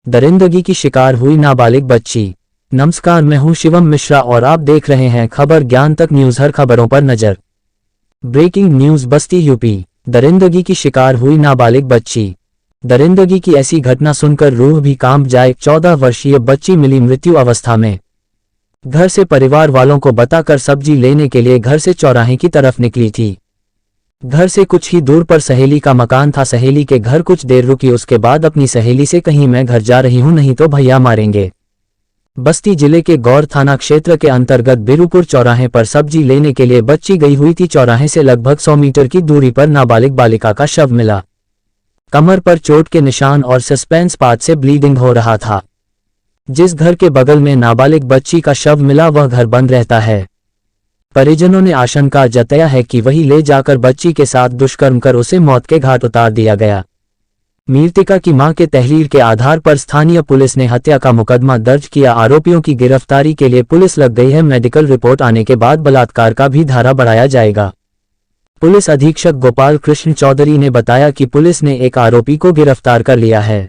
दरिंदगी की शिकार हुई नाबालिग बच्ची। नमस्कार, मैं हूं शिवम मिश्रा और आप देख रहे हैं खबर ज्ञान तक न्यूज। हर खबरों पर नजर। Breaking news. बस्ती यूपी। दरिंदगी की शिकार हुई नाबालिग बच्ची। दरिंदगी की ऐसी घटना सुनकर रूह भी कांप जाए। 14 वर्षीय बच्ची मिली मृत्यु अवस्था में। घर से परिवार वालों को बताकर सब्जी लेने के लिए घर से चौराहे की तरफ निकली थी। घर से कुछ ही दूर पर सहेली का मकान था। सहेली के घर कुछ देर रुकी, उसके बाद अपनी सहेली से कहीं मैं घर जा रही हूं, नहीं तो भैया मारेंगे। बस्ती जिले के गौर थाना क्षेत्र के अंतर्गत बिरुपुर चौराहे पर सब्जी लेने के लिए बच्ची गई हुई थी। चौराहे से लगभग 100 मीटर की दूरी पर नाबालिग बालिका का शव मिला। कमर पर चोट के निशान और सस्पेंस पार्ट से ब्लीडिंग हो रहा था। जिस घर के बगल में नाबालिग बच्ची का शव मिला वह घर बंद रहता है। परिजनों ने आशंका जताया है कि वही ले जाकर बच्ची के साथ दुष्कर्म कर उसे मौत के घाट उतार दिया गया। मृतका की मां के तहरीर के आधार पर स्थानीय पुलिस ने हत्या का मुकदमा दर्ज किया। आरोपियों की गिरफ्तारी के लिए पुलिस लग गई है। मेडिकल रिपोर्ट आने के बाद बलात्कार का भी धारा बढ़ाया जाएगा। पुलिस अधीक्षक गोपाल कृष्ण चौधरी ने बताया कि पुलिस ने एक आरोपी को गिरफ्तार कर लिया है।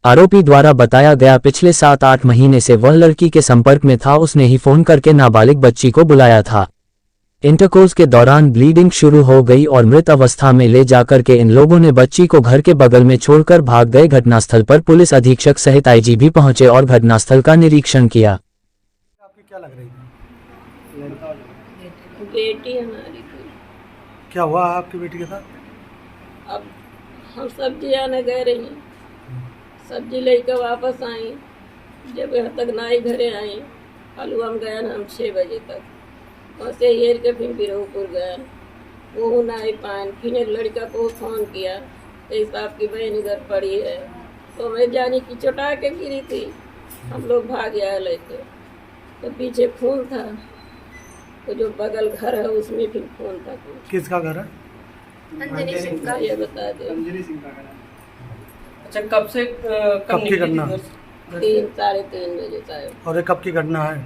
आरोपी द्वारा बताया गया पिछले 7-8 महीने से वह लड़की के संपर्क में था। उसने ही फोन करके नाबालिग बच्ची को बुलाया था। इंटरकोर्स के दौरान ब्लीडिंग शुरू हो गई और मृत अवस्था में ले जाकर के इन लोगों ने बच्ची को घर के बगल में छोड़कर भाग गए। घटनास्थल पर पुलिस अधीक्षक सहित आईजी भी पहुंचे और घटनास्थल का निरीक्षण किया। आपकी क्या लग रही थी? बेटी हमारी थी। क्या हुआ आपकी बेटी के साथ? अब हम सब्जी आने गए रही, सब्जी लेकर वापस आई। जब यहाँ तक नाई घरे आई, हलुआ हम गए हम 6 बजे तक। वहाँ से हेर के फिर बिरहुपुर गए, वो नाई पान। फिर एक लड़का को फोन किया, इस आपकी बहन इधर पड़ी है। तो मैं जानी कि चुटा के गिरी थी। हम लोग भाग आए लेके, तो पीछे खून था। तो जो बगल घर है उसमें फिर खून था। किसका घर है? अंजनी सिंह का, ये बता दे। अंजनी सिंह का घर है। अच्छा, कब से कब की घटना? 3-3:30 बजे शायद। और ये कब की घटना है?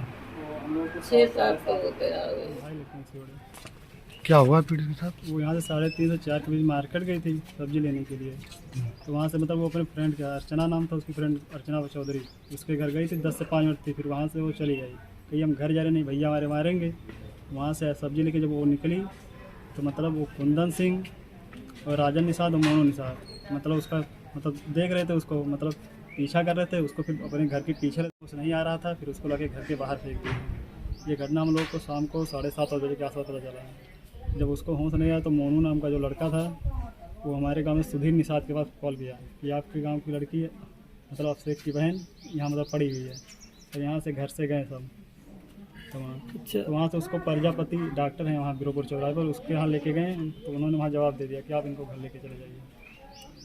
6-7 तो होते आ गए। क्या हुआ पीड़ित के साथ? वो यहाँ से 3:30 से 4 बजे मार्केट गई थी सब्जी लेने के लिए। तो वहाँ से मतलब वो अपने फ्रेंड का, अर्चना नाम था उसकी, फ्रेंड अर्चना चौधरी, उसके घर गई थी। 10 से 5 मिनट थी। फिर वहाँ से वो चली गई, कहीं हम घर जा रहे नहीं, भैया हमारे मारेंगे। वहाँ से सब्जी लेके जब वो निकली तो मतलब वो कुंदन सिंह और राजन निषाद और मोनू निषाद मतलब उसका देख रहे थे उसको, मतलब पीछा कर रहे थे उसको। फिर अपने घर के पीछे कुछ नहीं आ रहा था, फिर उसको लगे घर के बाहर फेंक दिया। ये घटना हम लोग को शाम को 7:30 बजे के आसपास पता चला है। जब उसको होश नहीं आया तो मोनू नाम का जो लड़का था वो हमारे गांव में सुधीर निषाद के पास कॉल किया कि आपके गांव की लड़की है, मतलब अफसेक की बहन यहाँ पड़ी हुई है। तो यहाँ से घर से गए सब, तो वहाँ से उसको प्रजापति डॉक्टर हैं वहाँ बिरुपुर चौराहे पर, उसके यहाँ लेके गए। तो उन्होंने वहाँ जवाब दे दिया कि आप इनको घर लेके चले जाइए।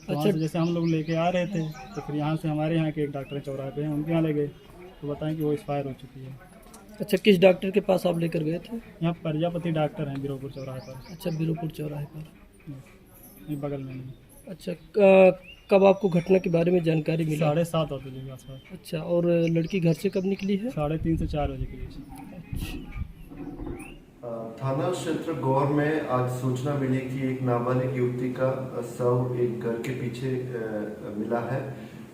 तो वहाँ से जैसे हम लोग लेके आ रहे थे तो फिर यहाँ से हमारे यहाँ के एक डॉक्टर चौराहे पे हैं, उनके यहाँ ले गए तो बताएं कि वो एक्सपायर हो चुकी है। अच्छा, किस डॉक्टर के पास आप लेकर गए थे? यहाँ प्रजापति डॉक्टर हैं बिरुपुर चौराहे पर। अच्छा, बिरुपुर चौराहे पर, ये बगल में नहीं। अच्छा। कब आपको घटना के बारे में जानकारी मिली? 7:30 बजे के आसपास। अच्छा, और लड़की घर से कब निकली है? 3:30 से 4 बजे के बीच। थाना क्षेत्र गौर में आज सूचना मिली कि एक नाबालिग युवती का शव एक घर के पीछे मिला है।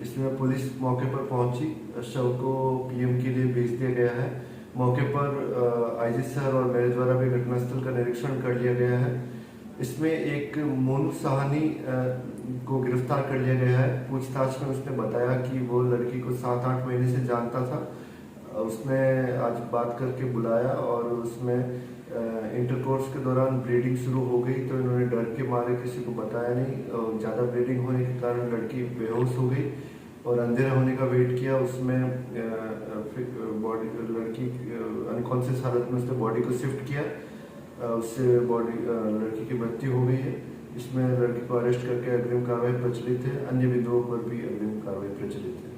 इसमें पुलिस मौके पर पहुंची, शव को पीएम के लिए भेज दिया गया है। मौके पर आईजी सर और मेरे द्वारा भी घटनास्थल का निरीक्षण कर लिया गया है। इसमें एक मोनू साहनी को गिरफ्तार कर लिया गया है। पूछताछ में उसने बताया कि वो लड़की को 7-8 महीने से जानता था। उसने आज बात करके बुलाया और उसमें इंटरकोर्स के दौरान ब्लीडिंग शुरू हो गई। तो इन्होंने डर के मारे किसी को बताया नहीं और ज़्यादा ब्लीडिंग होने के कारण लड़की बेहोश हो गई और अंधेरा होने का वेट किया। उसमें बॉडी, लड़की अनकॉन्शियस हालत में उसने बॉडी को शिफ्ट किया, उससे लड़की की मृत्यु हो गई है। इसमें लड़की को अरेस्ट करके अग्रिम कार्रवाई प्रचलित है। अन्य विधुओं पर भी अग्रिम कार्रवाई प्रचलित है।